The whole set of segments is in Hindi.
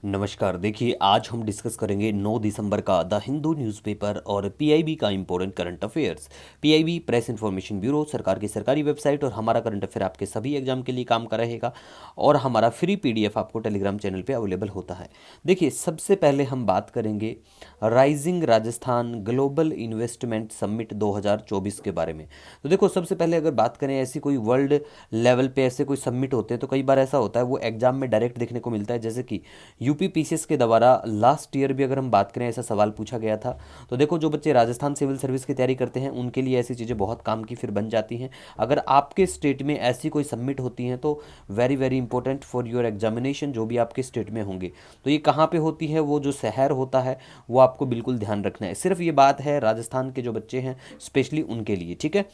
नमस्कार। देखिए, आज हम डिस्कस करेंगे 9 दिसंबर का द हिंदू न्यूज़पेपर और पीआईबी का important current affairs. PIB press information bureau सरकार की सरकारी वेबसाइट और हमारा करंट अफेयर आपके सभी एग्जाम के लिए काम कर रहेगा और हमारा फ्री पीडीएफ आपको टेलीग्राम चैनल पे अवेलेबल होता है। देखिए, सबसे पहले हम बात करेंगे rising Rajasthan global investment summit 2024 के बारे में। तो देखो, सबसे पहले अगर बात करें ऐसी कोई वर्ल्ड लेवल पे ऐसे कोई समिट होते हैं तो कई बार ऐसा होता है वो एग्जाम में डायरेक्ट देखने को मिलता है, जैसे कि यूपी पीसीएस के द्वारा लास्ट ईयर भी अगर हम बात करें ऐसा सवाल पूछा गया था। तो देखो, जो बच्चे राजस्थान सिविल सर्विस की तैयारी करते हैं उनके लिए ऐसी चीज़ें बहुत काम की फिर बन जाती हैं। अगर आपके स्टेट में ऐसी कोई सबमिट होती हैं तो very very important for your examination, जो भी आपके स्टेट में होंगे। तो ये कहाँ पे होती है, वो जो शहर होता है वो आपको बिल्कुल ध्यान रखना है। सिर्फ ये बात है राजस्थान के जो बच्चे हैं स्पेशली उनके लिए, ठीक है।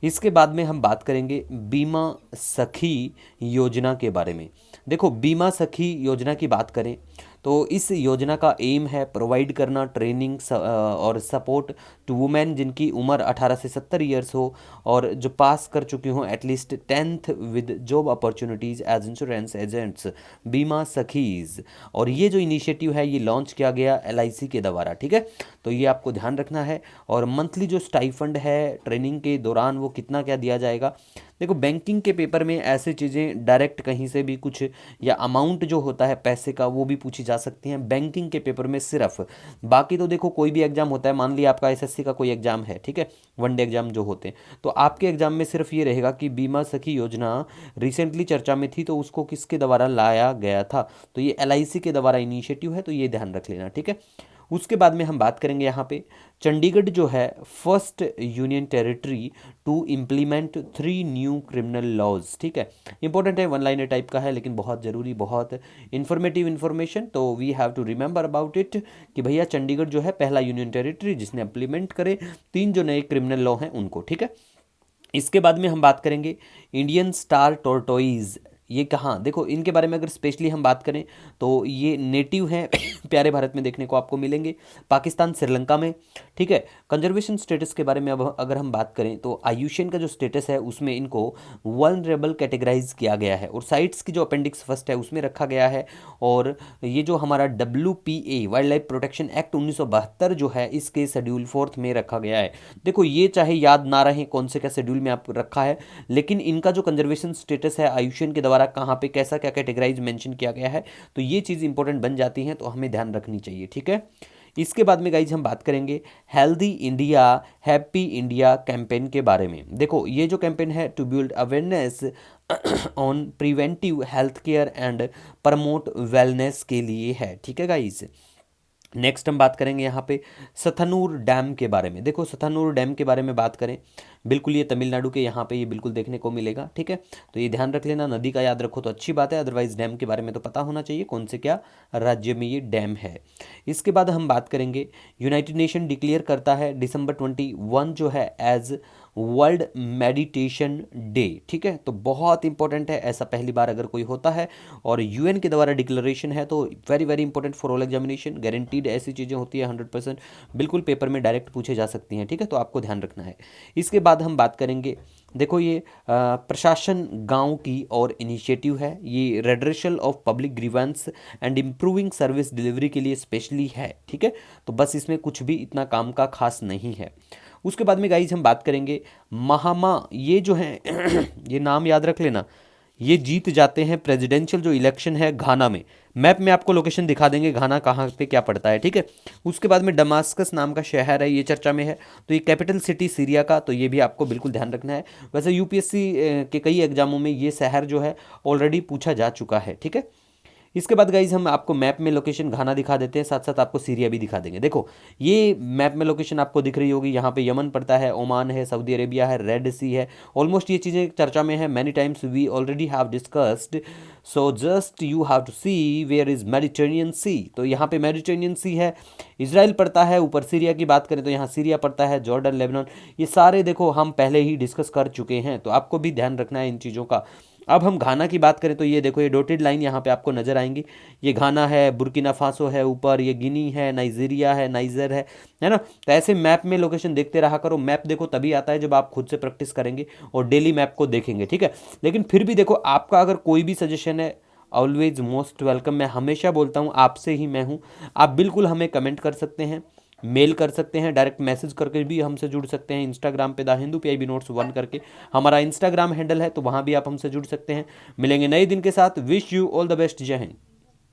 इसके बाद में हम बात करेंगे बीमा सखी योजना के बारे में। देखो, बीमा सखी योजना की बात करें तो इस योजना का एम है प्रोवाइड करना ट्रेनिंग और सपोर्ट टू वुमेन जिनकी उम्र 18 से 70 ईयर्स हो और जो पास कर चुकी हों at least 10th with job opportunities as insurance agents, बीमा सखीज। और ये जो इनिशिएटिव है ये लॉन्च किया गया एलआईसी के द्वारा, ठीक है। तो ये आपको ध्यान रखना है। और मंथली जो स्टाइफंड है ट्रेनिंग के दौरान वो कितना क्या दिया जाएगा। देखो, बैंकिंग के पेपर में ऐसी चीज़ें डायरेक्ट कहीं से भी कुछ या अमाउंट जो होता है पैसे का वो भी पूछी जा सकती हैं बैंकिंग के पेपर में सिर्फ। बाकी तो देखो, कोई भी एग्जाम होता है, मान लिया आपका एसएससी का कोई एग्जाम है, ठीक है, वनडे एग्जाम जो होते हैं, तो आपके एग्जाम में सिर्फ ये रहेगा कि बीमा सखी योजना रिसेंटली चर्चा में थी तो उसको किसके द्वारा लाया गया था। तो ये एलआईसी के द्वारा इनिशिएटिव है, तो ये ध्यान रख लेना, ठीक है। उसके बाद में हम बात करेंगे यहाँ पे चंडीगढ़ जो है first union territory to implement 3 new criminal laws, ठीक है। इंपॉर्टेंट है, वन लाइनर टाइप का है लेकिन बहुत ज़रूरी, बहुत इन्फॉर्मेटिव इन्फॉर्मेशन, तो we have to remember about it कि भैया चंडीगढ़ जो है पहला यूनियन टेरिटरी जिसने इम्प्लीमेंट करे 3 जो नए क्रिमिनल लॉ हैं उनको, ठीक है। इसके बाद में हम बात करेंगे इंडियन स्टार टोरटोइज। ये कहाँ, देखो इनके बारे में अगर स्पेशली हम बात करें तो ये नेटिव हैं प्यारे भारत में देखने को आपको मिलेंगे, पाकिस्तान श्रीलंका में, ठीक है। कंजर्वेशन स्टेटस के बारे में अब अगर हम बात करें तो आयुषन का जो स्टेटस है उसमें इनको वल्नरेबल कैटेगराइज किया गया है और साइट्स की जो अपेंडिक्स फर्स्ट है उसमें रखा गया है। और ये जो हमारा WPA wild life protection act 1972 जो है इसके शेड्यूल 4 में रखा गया है। देखो, ये चाहे याद ना रहे कौन से क्या शेड्यूल में आप रखा है, लेकिन इनका जो कंजर्वेशन स्टेटस है आयुषन के द्वारा कहाँ पे कैसा क्या कैटेगराइज मेंशन किया गया है, तो ये चीज़ इंपॉर्टेंट बन जाती है, तो हमें ध्यान रखनी चाहिए, ठीक है। इसके बाद में गाइज हम बात करेंगे healthy India happy India campaign के बारे में। देखो, ये जो कैंपेन है to build awareness on preventive health care and promote wellness के लिए है, ठीक है गाइज। नेक्स्ट हम बात करेंगे यहाँ पे सथनूर डैम के बारे में। देखो, सथनूर डैम के बारे में बात करें, बिल्कुल ये तमिलनाडु के यहाँ पे ये बिल्कुल देखने को मिलेगा, ठीक है। तो ये ध्यान रख लेना, नदी का याद रखो तो अच्छी बात है, अदरवाइज डैम के बारे में तो पता होना चाहिए कौन से क्या राज्य में ये डैम है। इसके बाद हम बात करेंगे यूनाइटेड नेशन डिक्लेयर करता है December 21 जो है एज वर्ल्ड मेडिटेशन डे, ठीक है। तो बहुत इंपॉर्टेंट है, ऐसा पहली बार अगर कोई होता है और यूएन के द्वारा डिक्लेरेशन है तो very very important for all examination, guaranteed ऐसी चीज़ें होती है 100% बिल्कुल पेपर में डायरेक्ट पूछे जा सकती हैं, ठीक है। तो आपको ध्यान रखना है। इसके बाद हम बात करेंगे, देखो ये प्रशासन गांव की और इनिशिएटिव है, ये redressal of public grievance and improving service delivery के लिए स्पेशली है, ठीक है। तो बस इसमें कुछ भी इतना काम का खास नहीं है। उसके बाद में गाइज हम बात करेंगे महामा, ये जो है ये नाम याद रख लेना, ये जीत जाते हैं प्रेसिडेंशियल जो इलेक्शन है घाना में। मैप में आपको लोकेशन दिखा देंगे घाना कहाँ पे क्या पड़ता है, ठीक है। उसके बाद में डमास्कस नाम का शहर है, ये चर्चा में है, तो ये कैपिटल सिटी सीरिया का, तो ये भी आपको बिल्कुल ध्यान रखना है। वैसे यूपीएससी के कई एग्जामों में ये शहर जो है ऑलरेडी पूछा जा चुका है, ठीक है। इसके बाद गाइज हम आपको मैप में लोकेशन घाना दिखा देते हैं, साथ साथ आपको सीरिया भी दिखा देंगे। देखो, ये मैप में लोकेशन आपको दिख रही होगी, यहाँ पे यमन पड़ता है, ओमान है, सऊदी अरेबिया है, रेड सी है, ऑलमोस्ट ये चीज़ें चर्चा में है, many times we already have discussed, so just you have to see where is Mediterranean Sea. तो यहाँ पे मेडिटेरेनियन सी है, इसराइल पड़ता है, ऊपर सीरिया की बात करें तो यहाँ सीरिया पड़ता है, जॉर्डन, लेबनान, ये सारे देखो हम पहले ही डिस्कस कर चुके हैं, तो आपको भी ध्यान रखना है इन चीज़ों का। अब हम घाना की बात करें तो ये देखो, ये डॉटेड लाइन यहाँ पे आपको नजर आएंगी, ये घाना है, बुर्किना फासो है ऊपर, ये गिनी है, नाइजीरिया है, नाइजर है ना। तो ऐसे मैप में लोकेशन देखते रहा करो, मैप देखो तभी आता है जब आप खुद से प्रैक्टिस करेंगे और डेली मैप को देखेंगे, ठीक है। लेकिन फिर भी देखो, आपका अगर कोई भी सजेशन है ऑलवेज मोस्ट वेलकम। मैं हमेशा बोलता हूँ आपसे ही मैं हूँ। आप बिल्कुल हमें कमेंट कर सकते हैं, मेल कर सकते हैं, डायरेक्ट मैसेज करके भी हमसे जुड़ सकते हैं। इंस्टाग्राम पे द हिंदू PIB नोट्स 1 करके हमारा इंस्टाग्राम हैंडल है, तो वहाँ भी आप हमसे जुड़ सकते हैं। मिलेंगे नए दिन के साथ। Wish you all the best. जय हिंद।